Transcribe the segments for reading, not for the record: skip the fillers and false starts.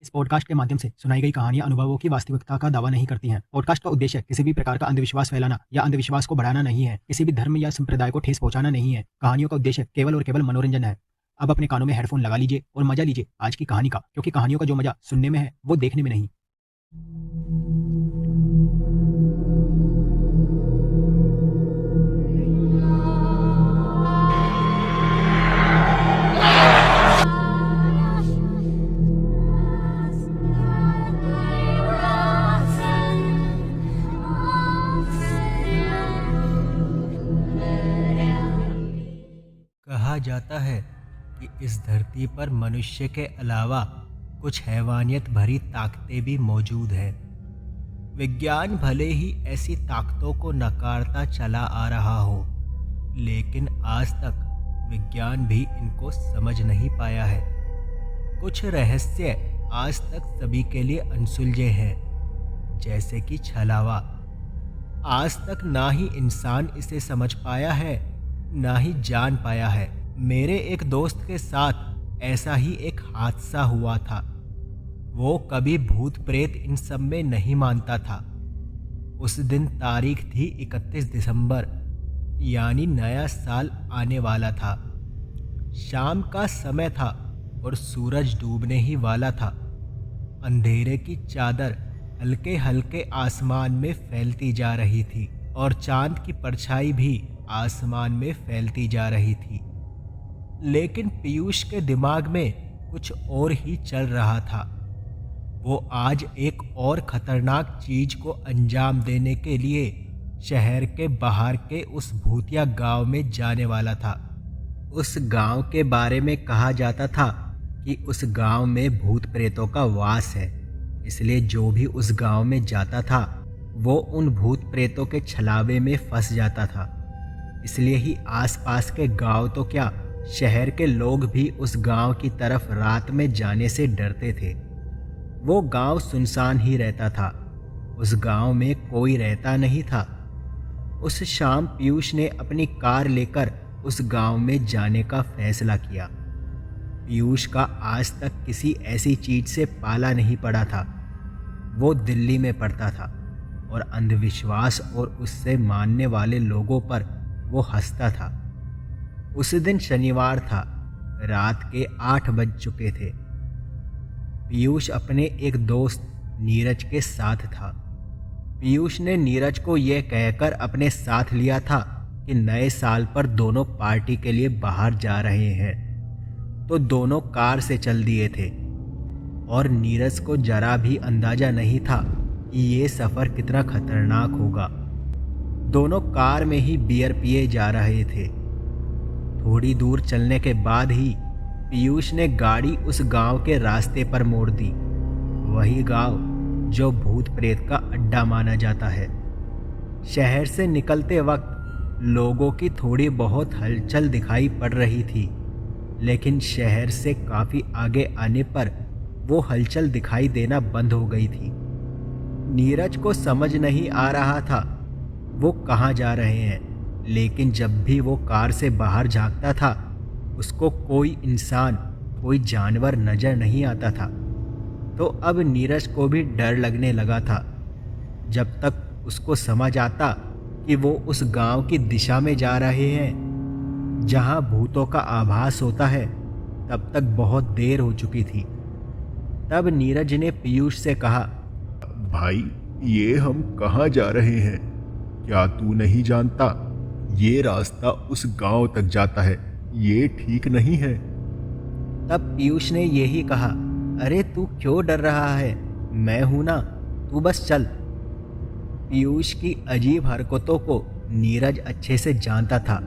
इस पॉडकास्ट के माध्यम से सुनाई गई कहानियां अनुभवों की वास्तविकता का दावा नहीं करती हैं। पॉडकास्ट का उद्देश्य किसी भी प्रकार का अंधविश्वास फैलाना या अंधविश्वास को बढ़ाना नहीं है। किसी भी धर्म या संप्रदाय को ठेस पहुंचाना नहीं है। कहानियों का उद्देश्य केवल और केवल मनोरंजन है। अब अपने कानों में हेडफोन लगा लीजिए और मजा लीजिए आज की कहानी का, क्योंकि कहानियों का जो मजा सुनने में है वो देखने में नहीं। कहा जाता है कि इस धरती पर मनुष्य के अलावा कुछ हैवानियत भरी ताकतें भी मौजूद हैं। विज्ञान भले ही ऐसी ताकतों को नकारता चला आ रहा हो, लेकिन आज तक विज्ञान भी इनको समझ नहीं पाया है। कुछ रहस्य आज तक सभी के लिए अनसुलझे हैं, जैसे कि छलावा। आज तक ना ही इंसान इसे समझ पाया है, ना ही जान पाया है। मेरे एक दोस्त के साथ ऐसा ही एक हादसा हुआ था। वो कभी भूत प्रेत इन सब में नहीं मानता था। उस दिन तारीख थी 31 दिसंबर, यानी नया साल आने वाला था। शाम का समय था और सूरज डूबने ही वाला था। अंधेरे की चादर हल्के हल्के आसमान में फैलती जा रही थी और चांद की परछाई भी आसमान में फैलती जा रही थी। लेकिन पीयूष के दिमाग में कुछ और ही चल रहा था। वो आज एक और खतरनाक चीज को अंजाम देने के लिए शहर के बाहर के उस भूतिया गांव में जाने वाला था। उस गांव के बारे में कहा जाता था कि उस गांव में भूत प्रेतों का वास है, इसलिए जो भी उस गांव में जाता था वो उन भूत प्रेतों के छलावे में फंस जाता था। इसलिए ही आसपास के गांव तो क्या, शहर के लोग भी उस गांव की तरफ रात में जाने से डरते थे। वो गांव सुनसान ही रहता था। उस गांव में कोई रहता नहीं था। उस शाम पीयूष ने अपनी कार लेकर उस गांव में जाने का फैसला किया। पीयूष का आज तक किसी ऐसी चीज से पाला नहीं पड़ा था। वो दिल्ली में पढ़ता था और अंधविश्वास और उससे मानने वाले लोगों पर वो हंसता था। उस दिन शनिवार था। रात के 8 बज चुके थे। पीयूष अपने एक दोस्त नीरज के साथ था। पीयूष ने नीरज को यह कहकर अपने साथ लिया था कि नए साल पर दोनों पार्टी के लिए बाहर जा रहे हैं, तो दोनों कार से चल दिए थे। और नीरज को जरा भी अंदाजा नहीं था कि ये सफ़र कितना खतरनाक होगा। दोनों कार में ही बियर पिए जा रहे थे। थोड़ी दूर चलने के बाद ही पीयूष ने गाड़ी उस गांव के रास्ते पर मोड़ दी। वही गांव जो भूत प्रेत का अड्डा माना जाता है। शहर से निकलते वक्त लोगों की थोड़ी बहुत हलचल दिखाई पड़ रही थी, लेकिन शहर से काफ़ी आगे आने पर वो हलचल दिखाई देना बंद हो गई थी। नीरज को समझ नहीं आ रहा था वो कहाँ जा रहे हैं, लेकिन जब भी वो कार से बाहर झांकता था उसको कोई इंसान, कोई जानवर नजर नहीं आता था। तो अब नीरज को भी डर लगने लगा था। जब तक उसको समझ आता कि वो उस गांव की दिशा में जा रहे हैं जहां भूतों का आभास होता है, तब तक बहुत देर हो चुकी थी। तब नीरज ने पीयूष से कहा, भाई, ये हम कहाँ जा रहे हैं? क्या तू नहीं जानता? ये रास्ता उस गांव तक जाता है। ये ठीक नहीं है। तब पीयूष ने यही कहा, अरे तू क्यों डर रहा है? मैं हूं ना, तू बस चल। पीयूष की अजीब हरकतों को नीरज अच्छे से जानता था,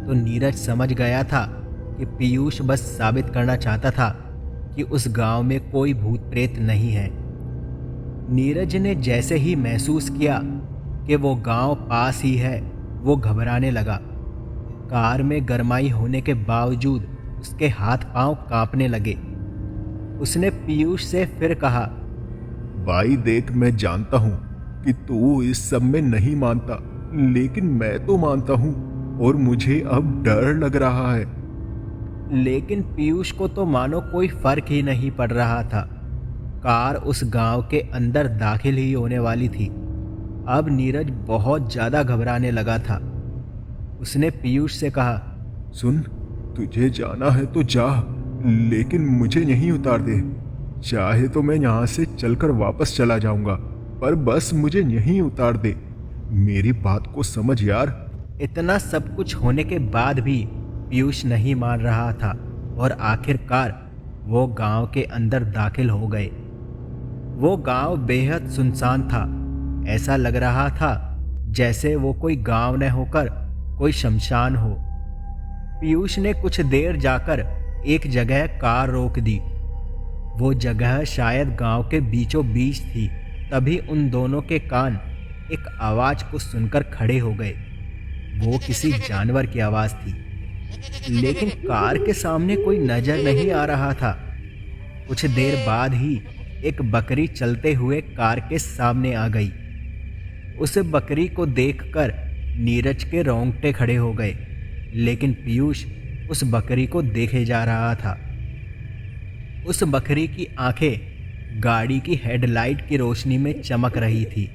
तो नीरज समझ गया था कि पीयूष बस साबित करना चाहता था कि उस गांव में कोई भूत प्रेत नहीं है। नीरज ने जैसे ही महसूस किया कि वो गांव पास ही है, वो घबराने लगा। कार में गरमाई होने के बावजूद उसके हाथ पांव कांपने लगे। उसने पीयूष से फिर कहा, भाई देख, मैं जानता हूँ कि तू इस सब में नहीं मानता, लेकिन मैं तो मानता हूँ और मुझे अब डर लग रहा है। लेकिन पीयूष को तो मानो कोई फर्क ही नहीं पड़ रहा था। कार उस गांव के अंदर दाखिल ही होने वाली थी। अब नीरज बहुत ज़्यादा घबराने लगा था। उसने पीयूष से कहा, सुन, तुझे जाना है तो जा, लेकिन मुझे यहीं उतार दे। चाहे तो मैं यहाँ से चलकर वापस चला जाऊंगा, पर बस मुझे यहीं उतार दे। मेरी बात को समझ यार। इतना सब कुछ होने के बाद भी पीयूष नहीं मान रहा था और आखिरकार वो गांव के अंदर दाखिल हो गए। वो गांव बेहद सुनसान था। ऐसा लग रहा था जैसे वो कोई गांव न होकर कोई शमशान हो। पीयूष ने कुछ देर जाकर एक जगह कार रोक दी। वो जगह शायद गांव के बीचों बीच थी। तभी उन दोनों के कान एक आवाज को सुनकर खड़े हो गए। वो किसी जानवर की आवाज थी, लेकिन कार के सामने कोई नजर नहीं आ रहा था। कुछ देर बाद ही एक बकरी चलते हुए कार के सामने आ गई। उस बकरी को देखकर नीरज के रोंगटे खड़े हो गए, लेकिन पीयूष उस बकरी को देखे जा रहा था। उस बकरी की आंखें गाड़ी की हेडलाइट की रोशनी में चमक रही थी।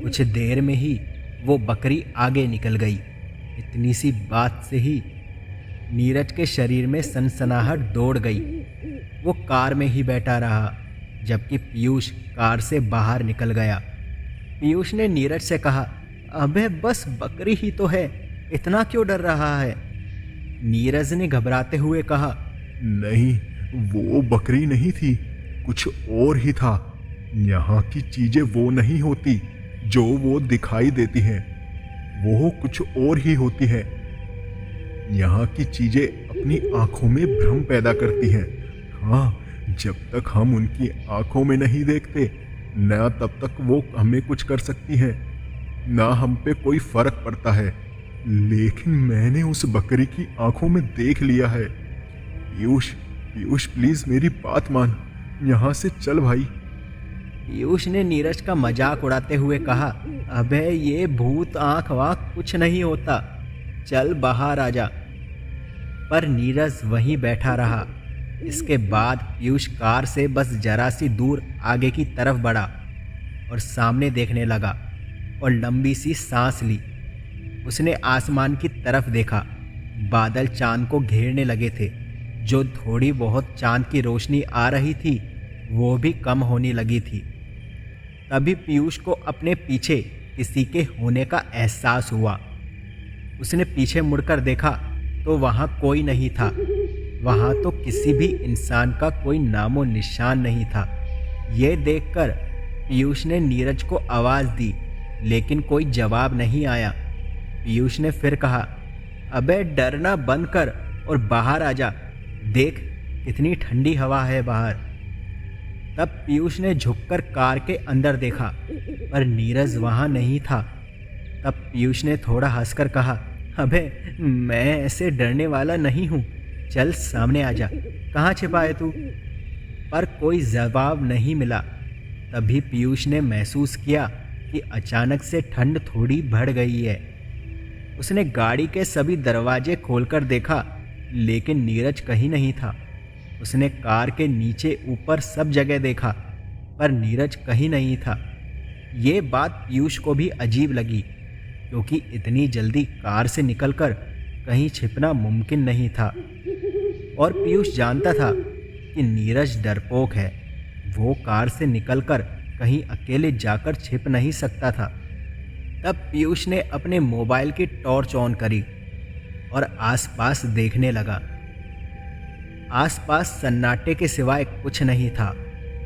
कुछ देर में ही वो बकरी आगे निकल गई। इतनी सी बात से ही नीरज के शरीर में सनसनाहट दौड़ गई। वो कार में ही बैठा रहा, जबकि पीयूष कार से बाहर निकल गया। पीयूष ने नीरज से कहा, अबे बस बकरी ही तो है, इतना क्यों डर रहा है? नीरज ने घबराते हुए कहा, नहीं, वो बकरी नहीं थी, कुछ और ही था। यहाँ की चीजें वो नहीं होती जो वो दिखाई देती हैं, वो कुछ और ही होती हैं। यहाँ की चीजें अपनी आंखों में भ्रम पैदा करती हैं। हाँ, जब तक हम उनकी आंखों में नहीं देखते, न तब तक वो हमें कुछ कर सकती हैं, ना हम पे कोई फर्क पड़ता है। लेकिन मैंने उस बकरी की आंखों में देख लिया है। पीयूष, पीयूष प्लीज मेरी बात मान, यहाँ से चल भाई। पीयूष ने नीरज का मजाक उड़ाते हुए कहा, अबे ये भूत आंख वाँख कुछ नहीं होता, चल बाहर आ जा। पर नीरज वहीं बैठा रहा। इसके बाद पीयूष कार से बस जरा सी दूर आगे की तरफ बढ़ा और सामने देखने लगा और लंबी सी सांस ली। उसने आसमान की तरफ देखा। बादल चांद को घेरने लगे थे। जो थोड़ी बहुत चांद की रोशनी आ रही थी वो भी कम होने लगी थी। तभी पीयूष को अपने पीछे किसी के होने का एहसास हुआ। उसने पीछे मुड़कर देखा तो वहाँ कोई नहीं था। वहाँ तो किसी भी इंसान का कोई नामो निशान नहीं था। ये देखकर पीयूष ने नीरज को आवाज़ दी, लेकिन कोई जवाब नहीं आया। पीयूष ने फिर कहा, अबे डरना बंद कर और बाहर आ जा, देख कितनी ठंडी हवा है बाहर। तब पीयूष ने झुककर कार के अंदर देखा, पर नीरज वहाँ नहीं था। तब पीयूष ने थोड़ा हंसकर कहा, अबे मैं ऐसे डरने वाला नहीं हूँ, चल सामने आ जा, कहाँ छिपा है तू? पर कोई जवाब नहीं मिला। तभी पीयूष ने महसूस किया कि अचानक से ठंड थोड़ी बढ़ गई है। उसने गाड़ी के सभी दरवाजे खोलकर देखा, लेकिन नीरज कहीं नहीं था। उसने कार के नीचे ऊपर सब जगह देखा, पर नीरज कहीं नहीं था। ये बात पीयूष को भी अजीब लगी, क्योंकि इतनी जल्दी कार से निकलकर कहीं छिपना मुमकिन नहीं था। और पीयूष जानता था कि नीरज डरपोक है। वो कार से निकलकर कहीं अकेले जाकर छिप नहीं सकता था। तब पीयूष ने अपने मोबाइल की टॉर्च ऑन करी और आसपास देखने लगा। आसपास सन्नाटे के सिवाय कुछ नहीं था।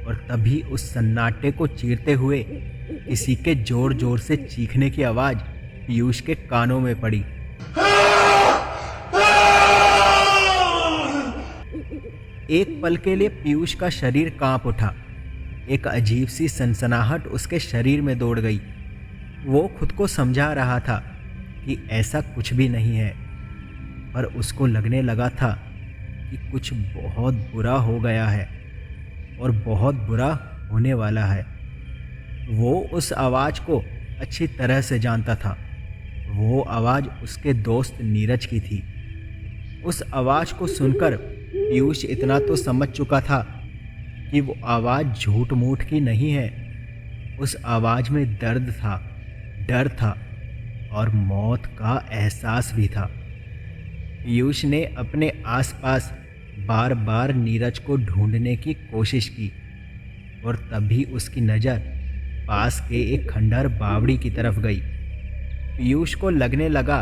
और तभी उस सन्नाटे को चीरते हुए किसी के जोर जोर से चीखने की आवाज़ पीयूष के कानों में पड़ी। एक पल के लिए पीयूष का शरीर कांप उठा। एक अजीब सी सनसनाहट उसके शरीर में दौड़ गई। वो खुद को समझा रहा था कि ऐसा कुछ भी नहीं है, पर उसको लगने लगा था कि कुछ बहुत बुरा हो गया है और बहुत बुरा होने वाला है। वो उस आवाज़ को अच्छी तरह से जानता था। वो आवाज़ उसके दोस्त नीरज की थी। उस आवाज़ को सुनकर पीयूष इतना तो समझ चुका था कि वो आवाज़ झूठ मूठ की नहीं है। उस आवाज़ में दर्द था, डर था और मौत का एहसास भी था। पीयूष ने अपने आसपास बार बार नीरज को ढूंढने की कोशिश की और तभी उसकी नज़र पास के एक खंडहर बावड़ी की तरफ गई। पीयूष को लगने लगा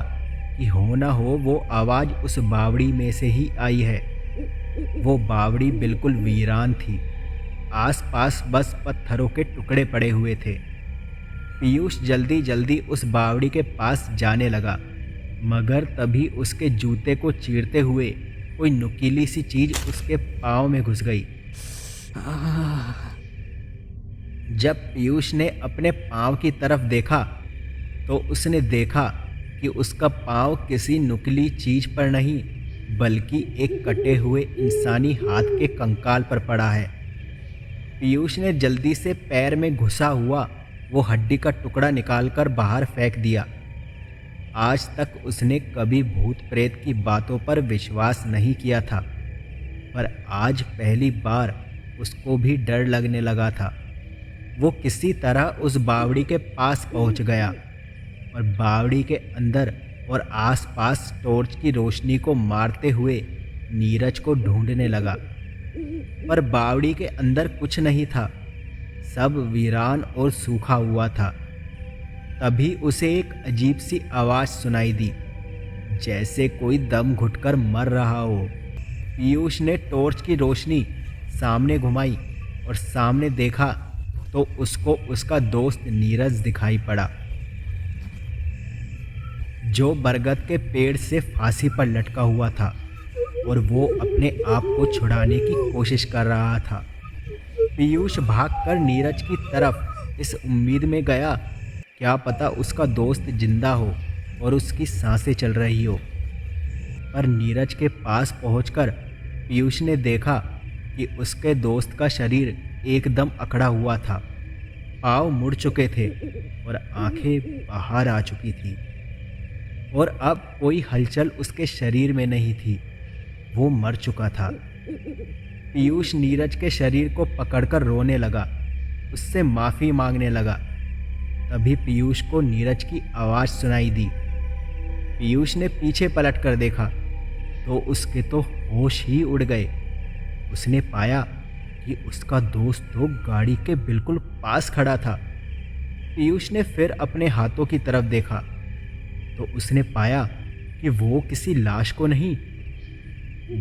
कि हो न हो वो आवाज़ उस बावड़ी में से ही आई है। वो बावड़ी बिल्कुल वीरान थी, आसपास बस पत्थरों के टुकड़े पड़े हुए थे। पीयूष जल्दी जल्दी उस बावड़ी के पास जाने लगा, मगर तभी उसके जूते को चीरते हुए कोई नुकीली सी चीज उसके पाँव में घुस गई। जब पीयूष ने अपने पाँव की तरफ देखा तो उसने देखा कि उसका पाँव किसी नुकीली चीज पर नहीं बल्कि एक कटे हुए इंसानी हाथ के कंकाल पर पड़ा है। पीयूष ने जल्दी से पैर में घुसा हुआ वो हड्डी का टुकड़ा निकालकर बाहर फेंक दिया। आज तक उसने कभी भूत प्रेत की बातों पर विश्वास नहीं किया था, पर आज पहली बार उसको भी डर लगने लगा था। वो किसी तरह उस बावड़ी के पास पहुंच गया और बावड़ी के अंदर और आसपास टॉर्च की रोशनी को मारते हुए नीरज को ढूंढने लगा, पर बावड़ी के अंदर कुछ नहीं था, सब वीरान और सूखा हुआ था। तभी उसे एक अजीब सी आवाज़ सुनाई दी, जैसे कोई दम घुटकर मर रहा हो। पीयूष ने टॉर्च की रोशनी सामने घुमाई और सामने देखा तो उसको उसका दोस्त नीरज दिखाई पड़ा, जो बरगद के पेड़ से फांसी पर लटका हुआ था और वो अपने आप को छुड़ाने की कोशिश कर रहा था। पीयूष भागकर नीरज की तरफ इस उम्मीद में गया, क्या पता उसका दोस्त जिंदा हो और उसकी सांसें चल रही हो। पर नीरज के पास पहुंचकर पीयूष ने देखा कि उसके दोस्त का शरीर एकदम अकड़ा हुआ था, पाँव मुड़ चुके थे और आंखें बाहर आ चुकी थी और अब कोई हलचल उसके शरीर में नहीं थी, वो मर चुका था। पीयूष नीरज के शरीर को पकड़कर रोने लगा, उससे माफ़ी मांगने लगा। तभी पीयूष को नीरज की आवाज़ सुनाई दी। पीयूष ने पीछे पलट कर देखा तो उसके तो होश ही उड़ गए। उसने पाया कि उसका दोस्त तो गाड़ी के बिल्कुल पास खड़ा था। पीयूष ने फिर अपने हाथों की तरफ देखा तो उसने पाया कि वो किसी लाश को नहीं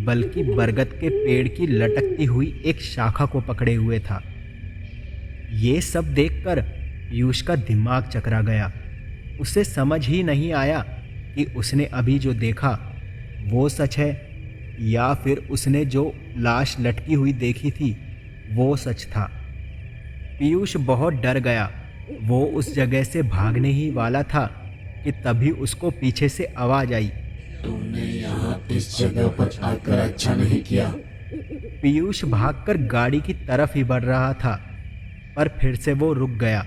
बल्कि बरगद के पेड़ की लटकती हुई एक शाखा को पकड़े हुए था। ये सब देखकर पीयूष का दिमाग चकरा गया। उसे समझ ही नहीं आया कि उसने अभी जो देखा वो सच है या फिर उसने जो लाश लटकी हुई देखी थी वो सच था। पीयूष बहुत डर गया। वो उस जगह से भागने ही वाला था कि तभी उसको पीछे से आवाज आई, तुमने यहाँ इस जगह पर आकर अच्छा नहीं किया। पीयूष भागकर गाड़ी की तरफ ही बढ़ रहा था, पर फिर से वो रुक गया,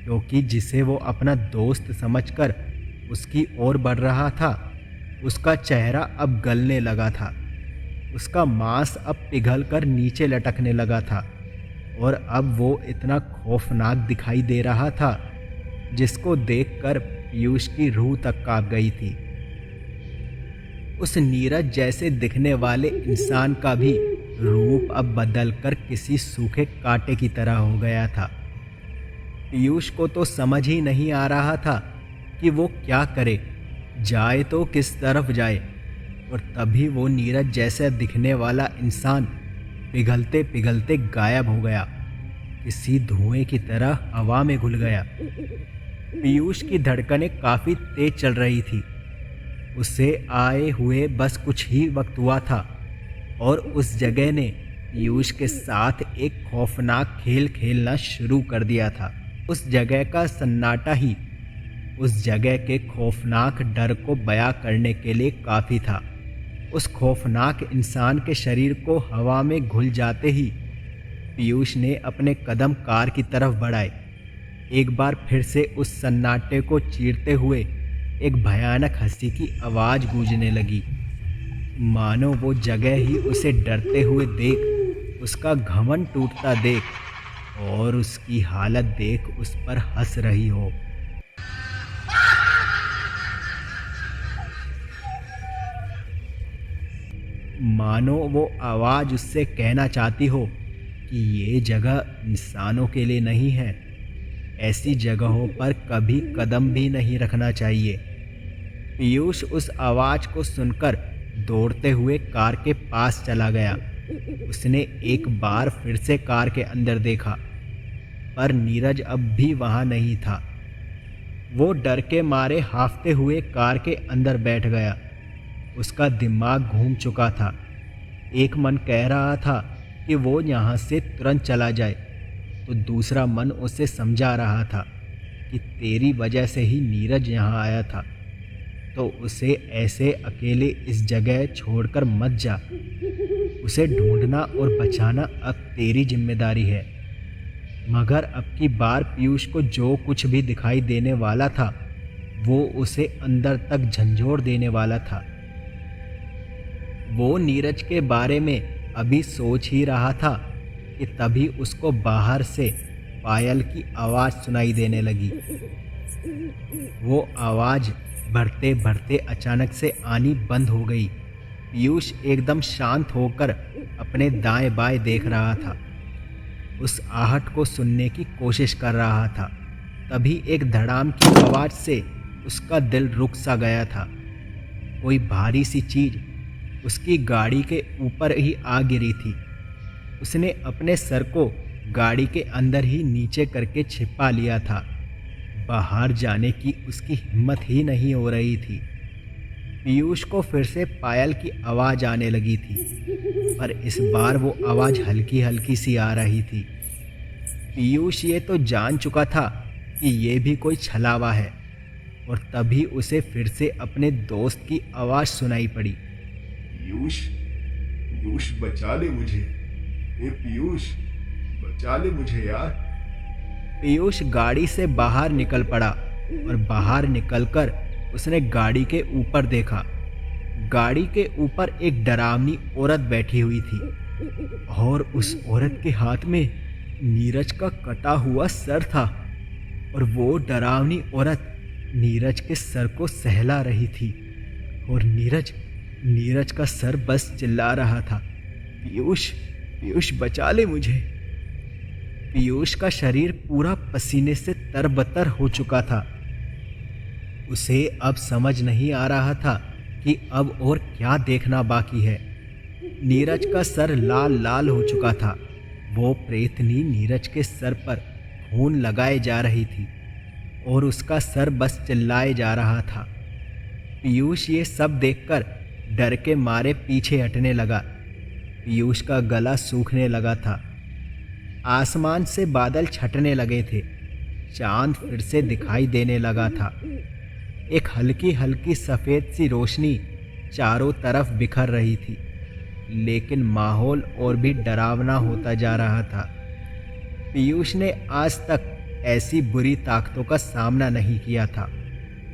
क्योंकि जिसे वो अपना दोस्त समझकर उसकी ओर बढ़ रहा था, उसका चेहरा अब गलने लगा था। उसका मांस अब पिघलकर नीचे लटकने लगा था और अब वो इतना खौफनाक दिखाई दे रहा था, जिसको देखकर पीयूष की रूह तक कांप गई थी। उस नीरज जैसे दिखने वाले इंसान का भी रूप अब बदलकर किसी सूखे कांटे की तरह हो गया था। पीयूष को तो समझ ही नहीं आ रहा था कि वो क्या करे, जाए तो किस तरफ जाए। और तभी वो नीरज जैसा दिखने वाला इंसान पिघलते पिघलते गायब हो गया, किसी धुएं की तरह हवा में घुल गया। पीयूष की धड़कनें काफ़ी तेज चल रही थी। उसे आए हुए बस कुछ ही वक्त हुआ था और उस जगह ने पीयूष के साथ एक खौफनाक खेल खेलना शुरू कर दिया था। उस जगह का सन्नाटा ही उस जगह के खौफनाक डर को बयां करने के लिए काफ़ी था। उस खौफनाक इंसान के शरीर को हवा में घुल जाते ही पीयूष ने अपने कदम कार की तरफ बढ़ाए। एक बार फिर से उस सन्नाटे को चीरते हुए एक भयानक हंसी की आवाज़ गूंजने लगी, मानो वो जगह ही उसे डरते हुए देख उसका घमंड टूटता देख और उसकी हालत देख उस पर हंस रही हो। मानो वो आवाज़ उससे कहना चाहती हो कि ये जगह इंसानों के लिए नहीं है, ऐसी जगहों पर कभी कदम भी नहीं रखना चाहिए। पीयूष उस आवाज़ को सुनकर दौड़ते हुए कार के पास चला गया। उसने एक बार फिर से कार के अंदर देखा, पर नीरज अब भी वहाँ नहीं था। वो डर के मारे हांफते हुए कार के अंदर बैठ गया। उसका दिमाग घूम चुका था। एक मन कह रहा था कि वो यहाँ से तुरंत चला जाए, तो दूसरा मन उसे समझा रहा था कि तेरी वजह से ही नीरज यहाँ आया था, तो उसे ऐसे अकेले इस जगह छोड़कर मत जा। उसे ढूंढना और बचाना अब तेरी जिम्मेदारी है। मगर अब की बार पीयूष को जो कुछ भी दिखाई देने वाला था वो उसे अंदर तक झंझोड़ देने वाला था। वो नीरज के बारे में अभी सोच ही रहा था कि तभी उसको बाहर से पायल की आवाज़ सुनाई देने लगी। वो आवाज़ बढ़ते बढ़ते अचानक से आनी बंद हो गई। पीयूष एकदम शांत होकर अपने दाएं बाएं देख रहा था। उस आहट को सुनने की कोशिश कर रहा था। तभी एक धड़ाम की आवाज़ से उसका दिल रुक सा गया था। कोई भारी सी चीज़ उसकी गाड़ी के ऊपर ही आ गिरी थी। उसने अपने सर को गाड़ी के अंदर ही नीचे करके छिपा लिया था। बाहर जाने की उसकी हिम्मत ही नहीं हो रही थी। पीयूष को फिर से पायल की आवाज़ आने लगी थी, पर इस बार वो आवाज़ हल्की हल्की सी आ रही थी। पीयूष ये तो जान चुका था कि ये भी कोई छलावा है, और तभी उसे फिर से अपने दोस्त की आवाज़ सुनाई पड़ी। पीयूष, पीयूष बचा ले मुझे। ए पीयूष, बचा ले मुझे यार। पीयूष गाड़ी से बाहर निकल पड़ा और बाहर निकलकर उसने गाड़ी के ऊपर देखा। गाड़ी के ऊपर एक डरावनी औरत बैठी हुई थी और उस औरत के हाथ में नीरज का कटा हुआ सर था, और वो डरावनी औरत नीरज के सर को सहला रही थी, और नीरज का सर बस चिल्ला रहा था, पीयूष, पीयूष बचा ले मुझे। पीयूष का शरीर पूरा पसीने से तरबतर हो चुका था। उसे अब समझ नहीं आ रहा था कि अब और क्या देखना बाकी है। नीरज का सर लाल लाल हो चुका था। वो प्रेतनी नीरज के सर पर खून लगाए जा रही थी और उसका सर बस चिल्लाए जा रहा था। पीयूष ये सब देखकर डर के मारे पीछे हटने लगा। पीयूष का गला सूखने लगा था। आसमान से बादल छटने लगे थे। चांद फिर से दिखाई देने लगा था। एक हल्की हल्की सफ़ेद सी रोशनी चारों तरफ बिखर रही थी, लेकिन माहौल और भी डरावना होता जा रहा था। पीयूष ने आज तक ऐसी बुरी ताकतों का सामना नहीं किया था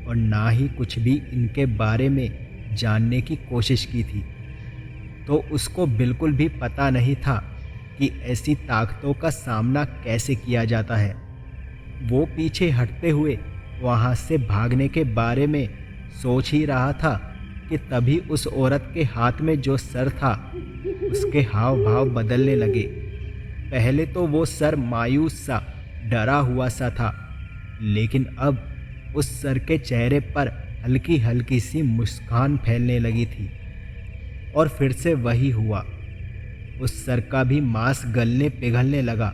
और ना ही कुछ भी इनके बारे में जानने की कोशिश की थी, तो उसको बिल्कुल भी पता नहीं था कि ऐसी ताकतों का सामना कैसे किया जाता है। वो पीछे हटते हुए वहाँ से भागने के बारे में सोच ही रहा था कि तभी उस औरत के हाथ में जो सर था उसके हाव भाव बदलने लगे। पहले तो वो सर मायूस सा, डरा हुआ सा था, लेकिन अब उस सर के चेहरे पर हल्की हल्की सी मुस्कान फैलने लगी थी। और फिर से वही हुआ। उस सर का भी मांस गलने पिघलने लगा।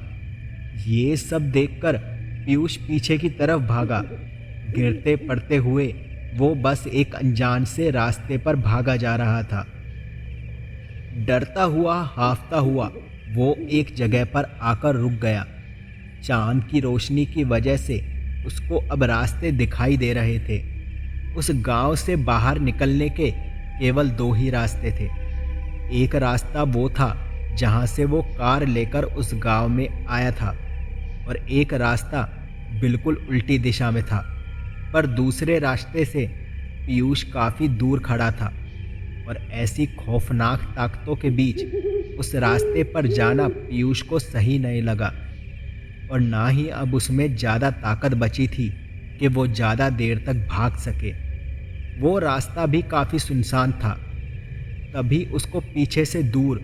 ये सब देखकर पीयूष पीछे की तरफ भागा। गिरते पड़ते हुए वो बस एक अनजान से रास्ते पर भागा जा रहा था। डरता हुआ, हांफता हुआ वो एक जगह पर आकर रुक गया। चांद की रोशनी की वजह से उसको अब रास्ते दिखाई दे रहे थे। उस गांव से बाहर निकलने के केवल दो ही रास्ते थे। एक रास्ता वो था जहां से वो कार लेकर उस गांव में आया था, और एक रास्ता बिल्कुल उल्टी दिशा में था। पर दूसरे रास्ते से पीयूष काफ़ी दूर खड़ा था। और ऐसी खौफनाक ताकतों के बीच उस रास्ते पर जाना पीयूष को सही नहीं लगा, और ना ही अब उसमें ज़्यादा ताकत बची थी कि वो ज़्यादा देर तक भाग सके। वो रास्ता भी काफ़ी सुनसान था। तभी उसको पीछे से दूर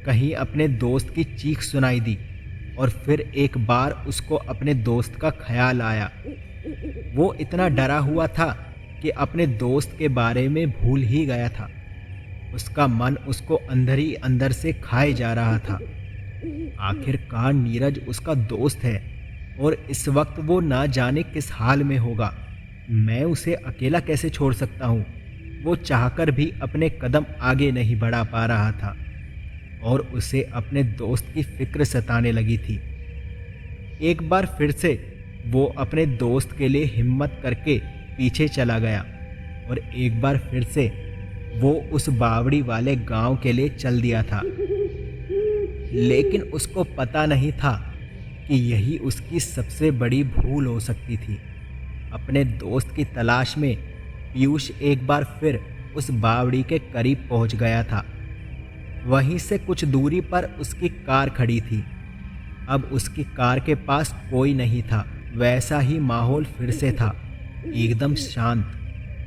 कहीं अपने दोस्त की चीख सुनाई दी, और फिर एक बार उसको अपने दोस्त का ख्याल आया। वो इतना डरा हुआ था कि अपने दोस्त के बारे में भूल ही गया था। उसका मन उसको अंदर ही अंदर से खाए जा रहा था। आखिरकार नीरज उसका दोस्त है और इस वक्त वो ना जाने किस हाल में होगा। मैं उसे अकेला कैसे छोड़ सकता हूँ? वो चाहकर भी अपने कदम आगे नहीं बढ़ा पा रहा था और उसे अपने दोस्त की फिक्र सताने लगी थी। एक बार फिर से वो अपने दोस्त के लिए हिम्मत करके पीछे चला गया और एक बार फिर से वो उस बावड़ी वाले गांव के लिए चल दिया था। लेकिन उसको पता नहीं था कि यही उसकी सबसे बड़ी भूल हो सकती थी। अपने दोस्त की तलाश में पीयूष एक बार फिर उस बावड़ी के करीब पहुंच गया था। वहीं से कुछ दूरी पर उसकी कार खड़ी थी। अब उसकी कार के पास कोई नहीं था। वैसा ही माहौल फिर से था, एकदम शांत,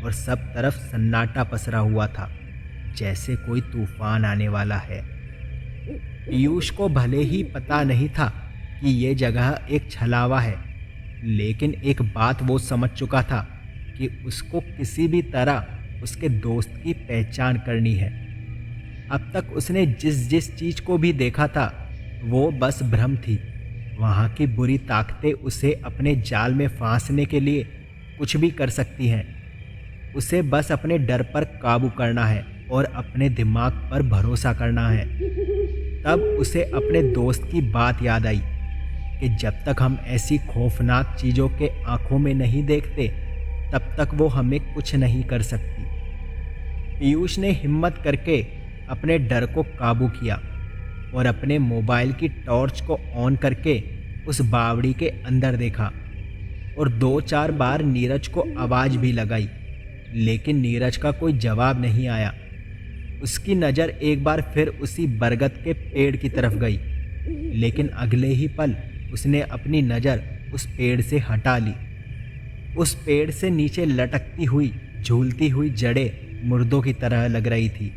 और सब तरफ सन्नाटा पसरा हुआ था, जैसे कोई तूफान आने वाला है। पीयूष को भले ही पता नहीं था कि ये जगह एक छलावा है, लेकिन एक बात वो समझ चुका था कि उसको किसी भी तरह उसके दोस्त की पहचान करनी है। अब तक उसने जिस जिस चीज़ को भी देखा था वो बस भ्रम थी। वहाँ की बुरी ताकतें उसे अपने जाल में फांसने के लिए कुछ भी कर सकती हैं। उसे बस अपने डर पर काबू करना है और अपने दिमाग पर भरोसा करना है। तब उसे अपने दोस्त की बात याद आई कि जब तक हम ऐसी खौफनाक चीज़ों के आंखों में नहीं देखते तब तक वो हमें कुछ नहीं कर सकती। पीयूष ने हिम्मत करके अपने डर को काबू किया और अपने मोबाइल की टॉर्च को ऑन करके उस बावड़ी के अंदर देखा और 2-4 बार नीरज को आवाज़ भी लगाई, लेकिन नीरज का कोई जवाब नहीं आया। उसकी नज़र एक बार फिर उसी बरगद के पेड़ की तरफ गई, लेकिन अगले ही पल उसने अपनी नज़र उस पेड़ से हटा ली। उस पेड़ से नीचे लटकती हुई झूलती हुई जड़ें मुर्दों की तरह लग रही थी।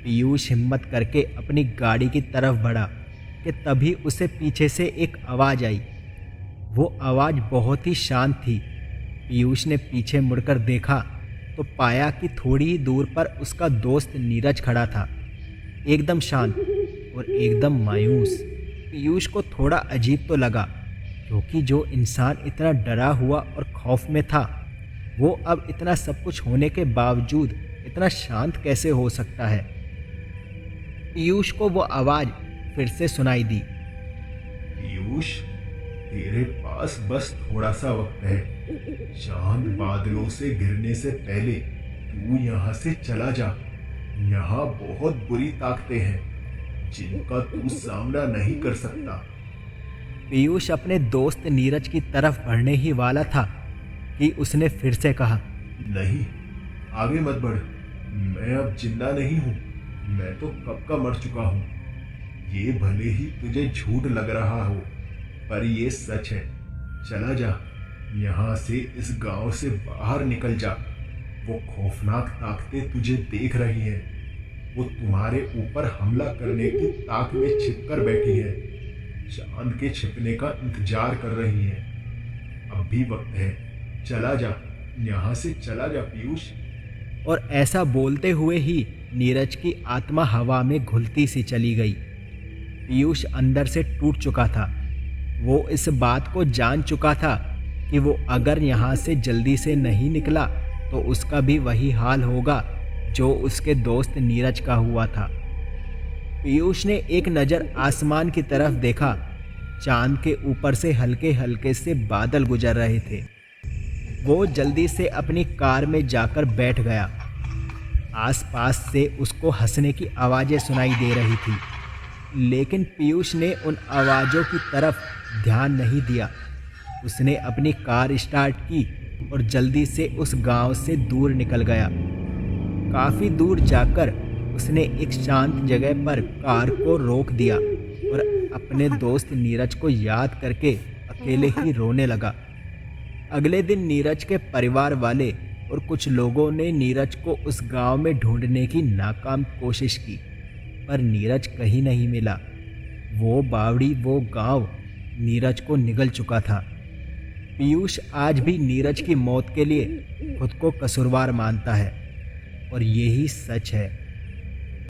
पीयूष हिम्मत करके अपनी गाड़ी की तरफ बढ़ा कि तभी उसे पीछे से एक आवाज़ आई। वो आवाज़ बहुत ही शांत थी। पीयूष ने पीछे मुड़कर देखा तो पाया कि थोड़ी ही दूर पर उसका दोस्त नीरज खड़ा था, एकदम शांत और एकदम मायूस। पीयूष को थोड़ा अजीब तो लगा, क्योंकि जो इंसान इतना डरा हुआ और खौफ में था वो अब इतना सब कुछ होने के बावजूद इतना शांत कैसे हो सकता है। पीयूष को वो आवाज़ फिर से सुनाई दी। पीयूष, तेरे पास बस थोड़ा सा वक्त है। चांद बादलों से गिरने से पहले तू यहाँ से चला जा। यहाँ बहुत बुरी ताकतें हैं जिनका तू सामना नहीं कर सकता। पीयूष अपने दोस्त नीरज की तरफ बढ़ने ही वाला था कि उसने फिर से कहा, नहीं, आगे मत बढ़। मैं अब जिंदा नहीं हूँ, मैं तो कब का मर चुका हूँ। ये भले ही तुझे झूठ लग रहा हो, पर ये सच है। चला जा यहाँ से, इस गांव से बाहर निकल जा। वो खौफनाक ताकतें तुझे देख रही हैं। वो तुम्हारे ऊपर हमला करने की ताक में छिपकर बैठी है, चांद के छिपने का इंतजार कर रही है। अब भी वक्त है, चला जा यहाँ से, चला जा पीयूष। और ऐसा बोलते हुए ही नीरज की आत्मा हवा में घुलती सी चली गई। पीयूष अंदर से टूट चुका था। वो इस बात को जान चुका था कि वो अगर यहाँ से जल्दी से नहीं निकला तो उसका भी वही हाल होगा जो उसके दोस्त नीरज का हुआ था। पीयूष ने एक नज़र आसमान की तरफ देखा। चांद के ऊपर से हल्के हल्के से बादल गुजर रहे थे। वो जल्दी से अपनी कार में जाकर बैठ गया। आसपास से उसको हंसने की आवाज़ें सुनाई दे रही थी, लेकिन पीयूष ने उन आवाज़ों की तरफ ध्यान नहीं दिया। उसने अपनी कार स्टार्ट की और जल्दी से उस गांव से दूर निकल गया। काफ़ी दूर जाकर उसने एक शांत जगह पर कार को रोक दिया और अपने दोस्त नीरज को याद करके अकेले ही रोने लगा। अगले दिन नीरज के परिवार वाले और कुछ लोगों ने नीरज को उस गांव में ढूंढने की नाकाम कोशिश की, पर नीरज कहीं नहीं मिला। वो बावड़ी, वो गांव नीरज को निगल चुका था। पीयूष आज भी नीरज की मौत के लिए खुद को कसूरवार मानता है और यही सच है।